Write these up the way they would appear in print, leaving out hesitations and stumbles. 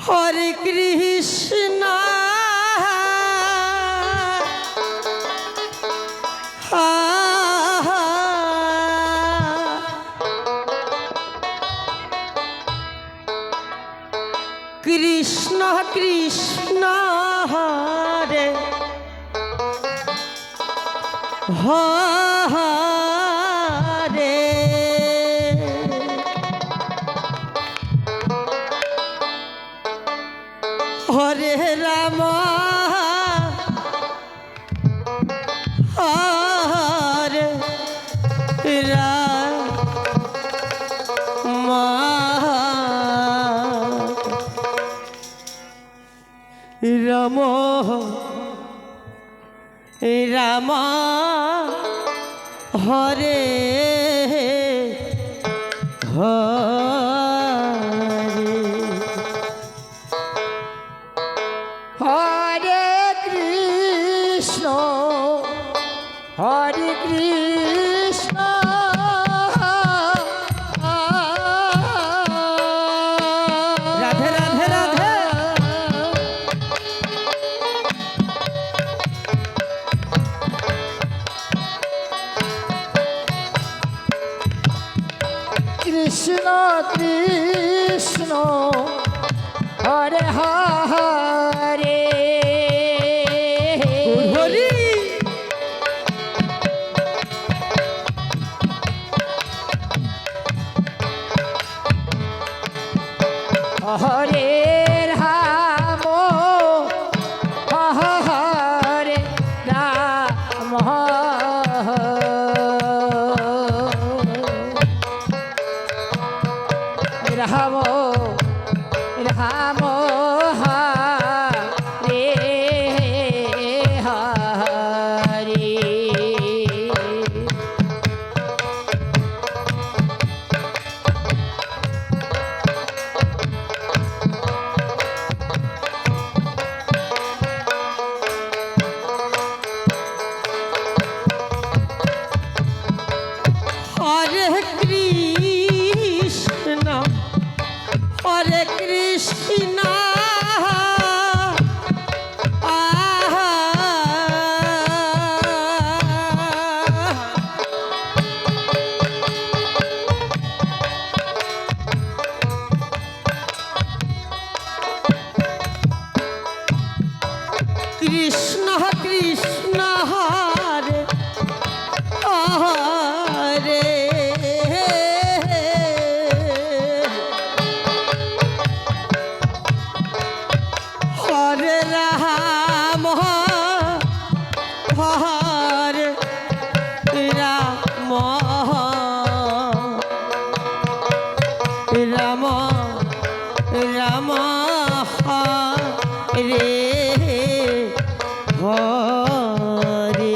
হরে কৃষ্ণ কৃষ্ণ কৃষ্ণ হরে হরে হরে রাম হরে রাম রাম রাম হরে হরে হরে কৃষ্ণ হরে কৃষ্ণ রাধে রাধে রাধে কৃষ্ণ কৃষ্ণ হরে হরে হরি হরে রাম হরে রাম রাম রাম হরে হরে হরে কৃষ্ণ হরে কৃষ্ণ কৃষ্ণ কৃষ্ণ হরে হরে হরে রাম হরে রাম রাম রাম হরে হরে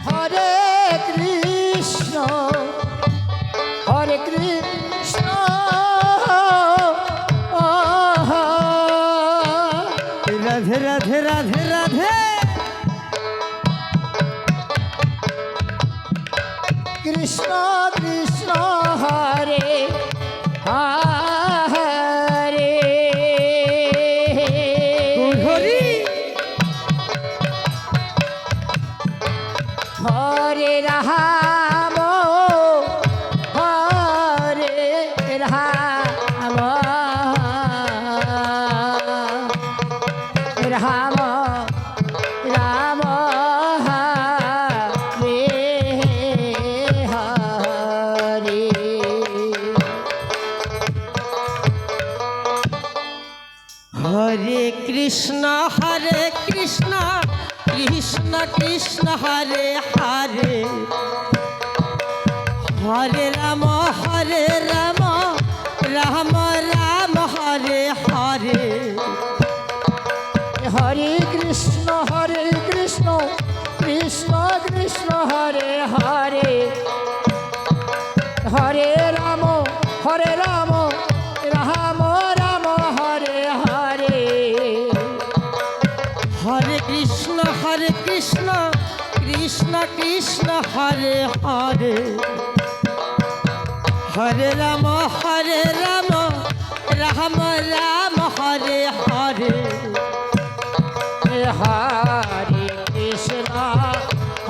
হরে কৃষ্ণ হরে কৃষ্ণ রাধে রাধে রাধে রাধে কৃষ্ণ কৃষ্ণ হরে হরে হরি হরে রাম হরে রাম রাম রাম হরে হরে হরে কৃষ্ণ কৃষ্ণ কৃষ্ণ হরে হরে হরে রাম রাম রাম রাম হরে হরে হরে কৃষ্ণ কৃষ্ণ কৃষ্ণ হরে হরে হরে রাম রাম রাম হরে রাম রাম রাম হরে হরে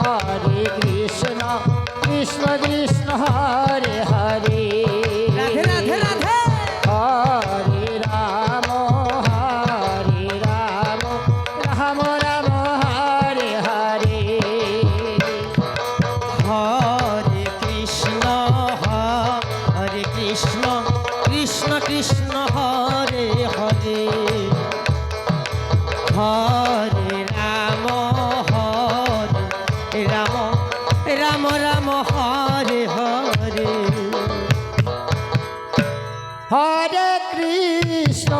হরে কৃষ্ণ কৃষ্ণ কৃষ্ণ হরে হরে রাধে রাধে রাধে হরে রাম রাম রাম হরে হরে হরে কৃষ্ণ কৃষ্ণ কৃষ্ণ হরে হরে হরে রাম রাম রাম রাম হরে হরে হরে কৃষ্ণ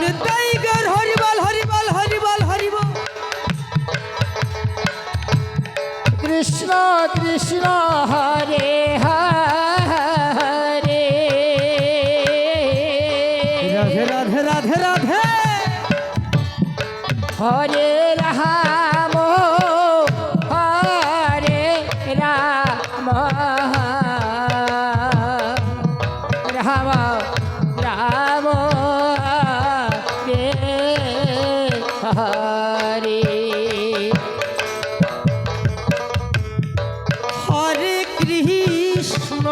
নিতাই গৌর হরি বল হরি বল হরি বল হরি বল কৃষ্ণ কৃষ্ণ হরে হরে রাধে রাধে রাধে রাধে হরে রাম হরে রাম রাম রাম রে হরে হরে কৃষ্ণ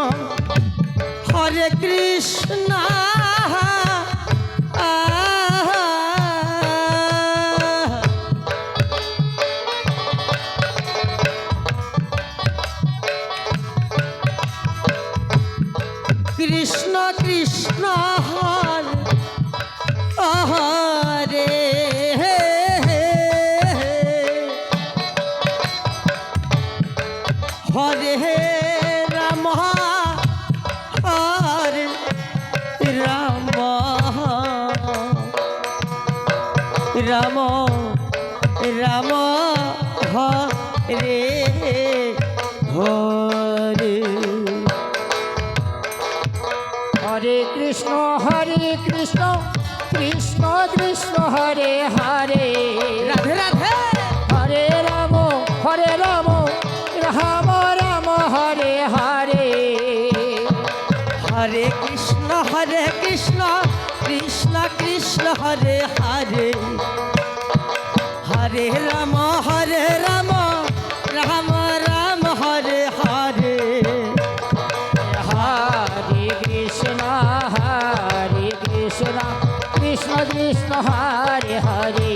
কৃষ্ণ কৃষ্ণ হরে হরে রাম হরে রাম রাম রাম হরে হরে হরে কৃষ্ণ কৃষ্ণ কৃষ্ণ হরে হরে রাধে রাধে হরে রাম রাম রাম হরে হরে হরে কৃষ্ণ কৃষ্ণ কৃষ্ণ হরে হরে হরে রাম রাম রাম হরে হরে হরে কৃষ্ণ কৃষ্ণ কৃষ্ণ হরে হরে